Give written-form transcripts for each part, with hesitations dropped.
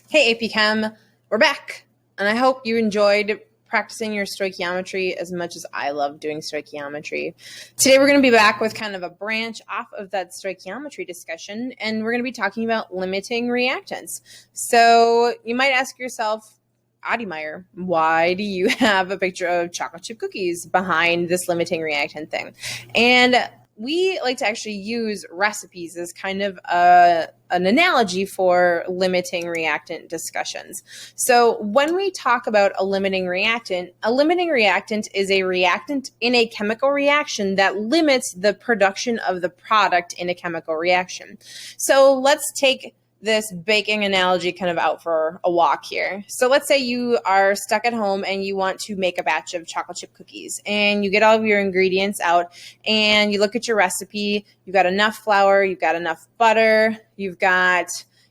Hey AP Chem, we're back, and I hope you enjoyed practicing your stoichiometry as much as I love doing stoichiometry. Today we're going to be back with kind of a branch off of that stoichiometry discussion, and we're going to be talking about limiting reactants. So you might ask yourself, Adimire, why do you have a picture of chocolate chip cookies behind this limiting reactant thing? And we like to actually use recipes as kind of an analogy for limiting reactant discussions. So when we talk about a limiting reactant is a reactant in a chemical reaction that limits the production of the product in a chemical reaction. So let's take this baking analogy kind of out for a walk here. So let's say you are stuck at home and you want to make a batch of chocolate chip cookies, and you get all of your ingredients out and you look at your recipe. You've got enough flour, you've got enough butter, you've got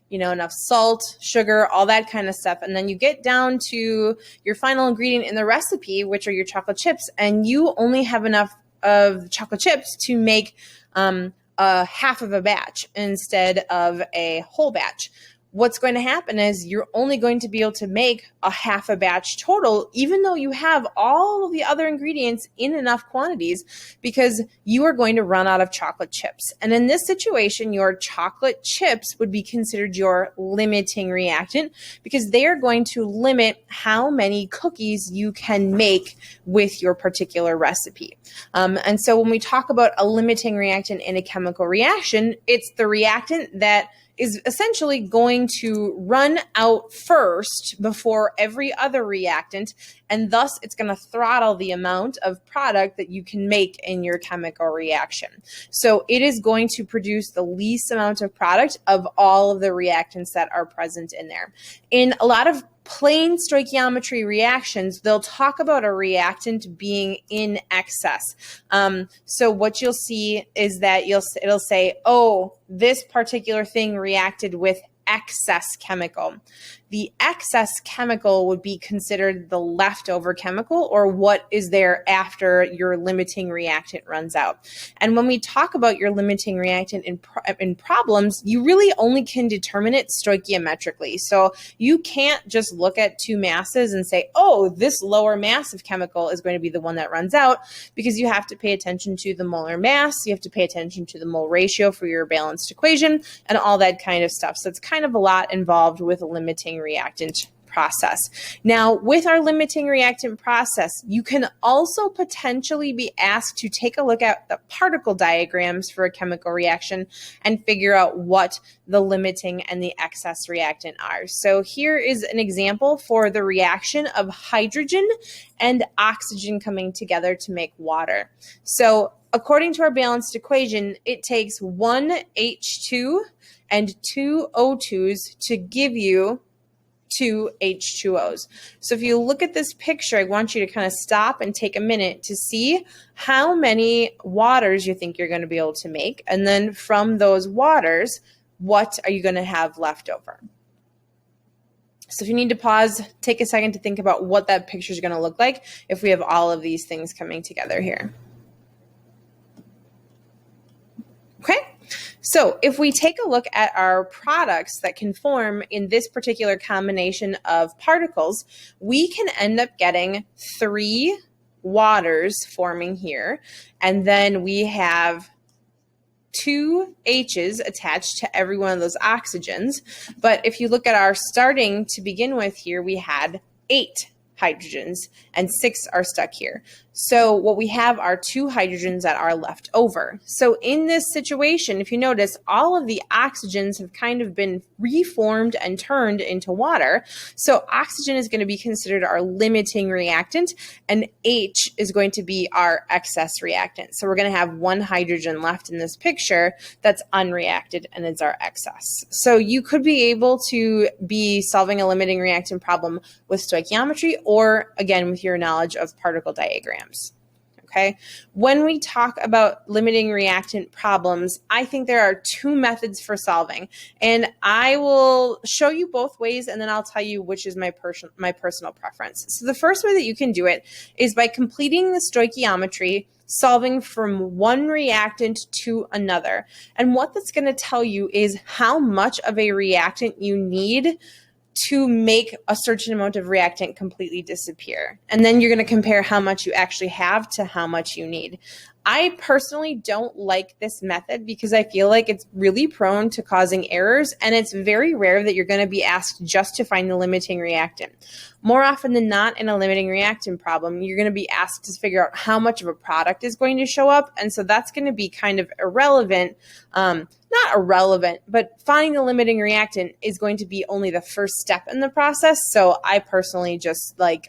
enough salt, sugar, all that kind of stuff. And then you get down to your final ingredient in the recipe, which are your chocolate chips, and you only have enough of chocolate chips to make a half of a batch instead of a whole batch. What's going to happen is you're only going to be able to make a half a batch total, even though you have all of the other ingredients in enough quantities, because you are going to run out of chocolate chips. And in this situation, your chocolate chips would be considered your limiting reactant, because they are going to limit how many cookies you can make with your particular recipe. And so when we talk about a limiting reactant in a chemical reaction, it's the reactant that is essentially going to run out first before every other reactant, and thus it's going to throttle the amount of product that you can make in your chemical reaction. So it is going to produce the least amount of product of all of the reactants that are present in there. In a lot of plain stoichiometry reactions, they'll talk about a reactant being in excess. So what you'll see is that it'll say, oh, this particular thing reacted with excess chemical. The excess chemical would be considered the leftover chemical, or what is there after your limiting reactant runs out. And when we talk about your limiting reactant in problems, you really only can determine it stoichiometrically. So you can't just look at two masses and say, oh, this lower mass of chemical is going to be the one that runs out, because you have to pay attention to the molar mass, you have to pay attention to the mole ratio for your balanced equation, and all that kind of stuff. So it's kind of a lot involved with a limiting reactant process. Now, with our limiting reactant process, you can also potentially be asked to take a look at the particle diagrams for a chemical reaction and figure out what the limiting and the excess reactant are. So here is an example for the reaction of hydrogen and oxygen coming together to make water. So according to our balanced equation, it takes one H2 and two O2s to give you two H2Os. So if you look at this picture, I want you to kind of stop and take a minute to see how many waters you think you're going to be able to make. And then from those waters, what are you going to have left over? So if you need to pause, take a second to think about what that picture is going to look like if we have all of these things coming together here. Okay. So if we take a look at our products that can form in this particular combination of particles, we can end up getting 3 waters forming here, and then we have 2 H's attached to every one of those oxygens. But if you look at our starting to begin with here, we had 8 hydrogens and 6 are stuck here. So what we have are 2 hydrogens that are left over. So in this situation, if you notice, all of the oxygens have kind of been reformed and turned into water. So oxygen is going to be considered our limiting reactant, and H is going to be our excess reactant. So we're going to have 1 hydrogen left in this picture that's unreacted, and it's our excess. So you could be able to be solving a limiting reactant problem with stoichiometry, or again with your knowledge of particle diagrams. Okay. When we talk about limiting reactant problems, I think there are 2 methods for solving, and I will show you both ways, and then I'll tell you which is my personal preference. So the first way that you can do it is by completing the stoichiometry, solving from one reactant to another. And what that's going to tell you is how much of a reactant you need to make a certain amount of reactant completely disappear. And then you're going to compare how much you actually have to how much you need. I personally don't like this method because I feel like it's really prone to causing errors, and it's very rare that you're going to be asked just to find the limiting reactant. More often than not, in a limiting reactant problem, you're going to be asked to figure out how much of a product is going to show up, and so that's going to be kind of irrelevant. Not irrelevant, but finding the limiting reactant is going to be only the first step in the process. So I personally just like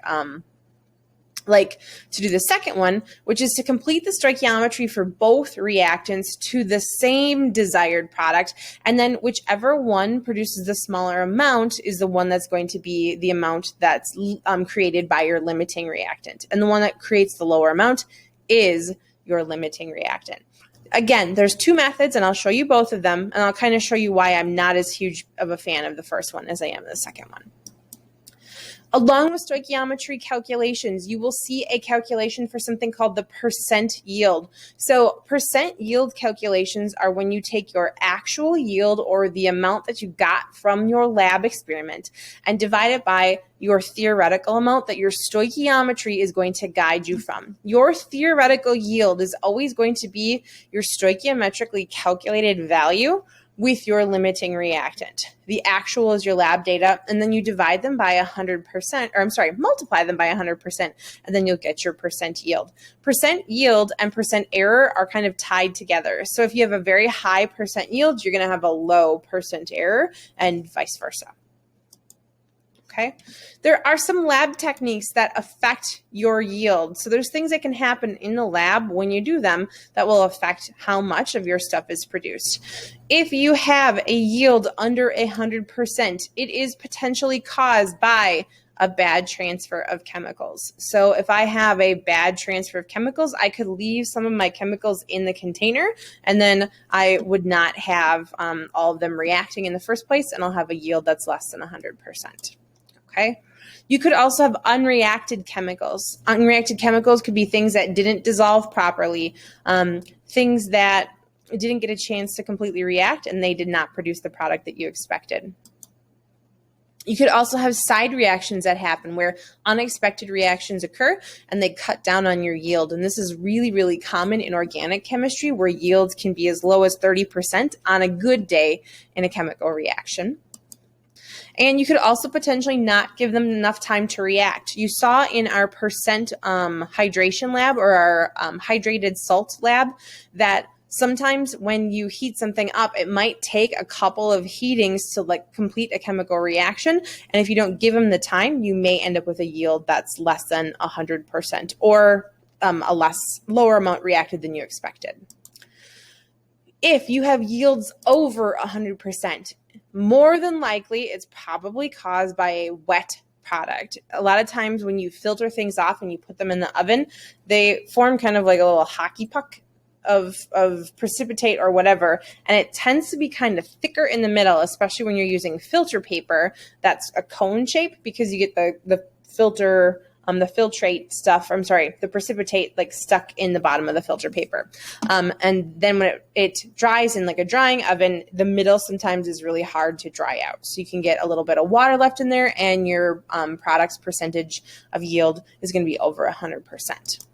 to do the second one, which is to complete the stoichiometry for both reactants to the same desired product. And then whichever one produces the smaller amount is the one that's going to be the amount that's created by your limiting reactant. And the one that creates the lower amount is your limiting reactant. Again, there's two methods, and I'll show you both of them, and I'll kind of show you why I'm not as huge of a fan of the first one as I am the second one. Along with stoichiometry calculations, you will see a calculation for something called the percent yield. So percent yield calculations are when you take your actual yield, or the amount that you got from your lab experiment, and divide it by your theoretical amount that your stoichiometry is going to guide you from. Your theoretical yield is always going to be your stoichiometrically calculated value with your limiting reactant. The actual is your lab data, and then you divide them by 100%, or I'm sorry, multiply them by 100%, and then you'll get your percent yield. Percent yield and percent error are kind of tied together. So if you have a very high percent yield, you're gonna have a low percent error, and vice versa. Okay. There are some lab techniques that affect your yield. So there's things that can happen in the lab when you do them that will affect how much of your stuff is produced. If you have a yield under 100%, it is potentially caused by a bad transfer of chemicals. So if I have a bad transfer of chemicals, I could leave some of my chemicals in the container, and then I would not have all of them reacting in the first place, and I'll have a yield that's less than 100%. Okay. You could also have unreacted chemicals. Unreacted chemicals could be things that didn't dissolve properly, things that didn't get a chance to completely react, and they did not produce the product that you expected. You could also have side reactions that happen where unexpected reactions occur and they cut down on your yield. And this is really, really common in organic chemistry, where yields can be as low as 30% on a good day in a chemical reaction. And you could also potentially not give them enough time to react. You saw in our percent hydration lab, or our hydrated salt lab, that sometimes when you heat something up, it might take a couple of heatings to complete a chemical reaction. And if you don't give them the time, you may end up with a yield that's less than 100%, or a lower amount reacted than you expected. If you have yields over 100%, more than likely it's probably caused by a wet product. A lot of times when you filter things off and you put them in the oven, they form kind of like a little hockey puck of precipitate or whatever, and it tends to be kind of thicker in the middle, especially when you're using filter paper that's a cone shape, because you get the precipitate stuck in the bottom of the filter paper. And then when it dries in like a drying oven, the middle sometimes is really hard to dry out. So you can get a little bit of water left in there, and your product's percentage of yield is going to be over 100%.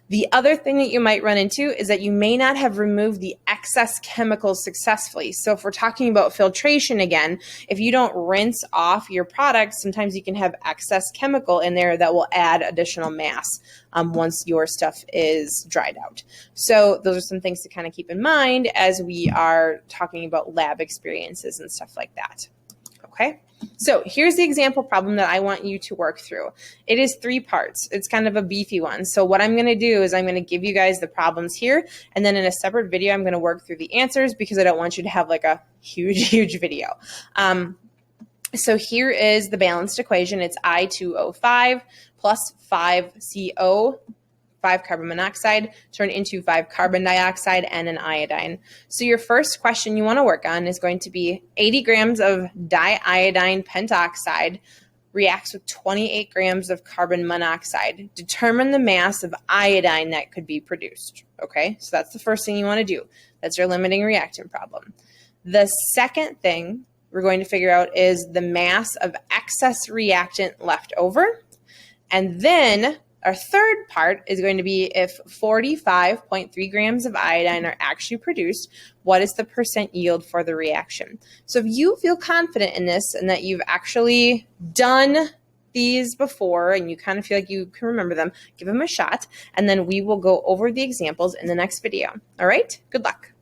The other thing that you might run into is that you may not have removed the excess chemicals successfully. So if we're talking about filtration again, if you don't rinse off your product, sometimes you can have excess chemical in there that will add additional mass once your stuff is dried out. So those are some things to kind of keep in mind as we are talking about lab experiences and stuff like that. Okay. So here's the example problem that I want you to work through. It is 3 parts. It's kind of a beefy one. So what I'm going to do is I'm going to give you guys the problems here, and then in a separate video, I'm going to work through the answers, because I don't want you to have like a huge video. So here is the balanced equation. It's I2O5 plus 5CO, 5 carbon monoxide, turned into 5 carbon dioxide and an iodine. So your first question you want to work on is going to be 80 grams of diiodine pentoxide reacts with 28 grams of carbon monoxide. Determine the mass of iodine that could be produced. Okay, so that's the first thing you want to do. That's your limiting reactant problem. The second thing we're going to figure out is the mass of excess reactant left over. And then our third part is going to be if 45.3 grams of iodine are actually produced, what is the percent yield for the reaction? So if you feel confident in this and that you've actually done these before and you kind of feel like you can remember them, give them a shot, and then we will go over the examples in the next video. All right, good luck.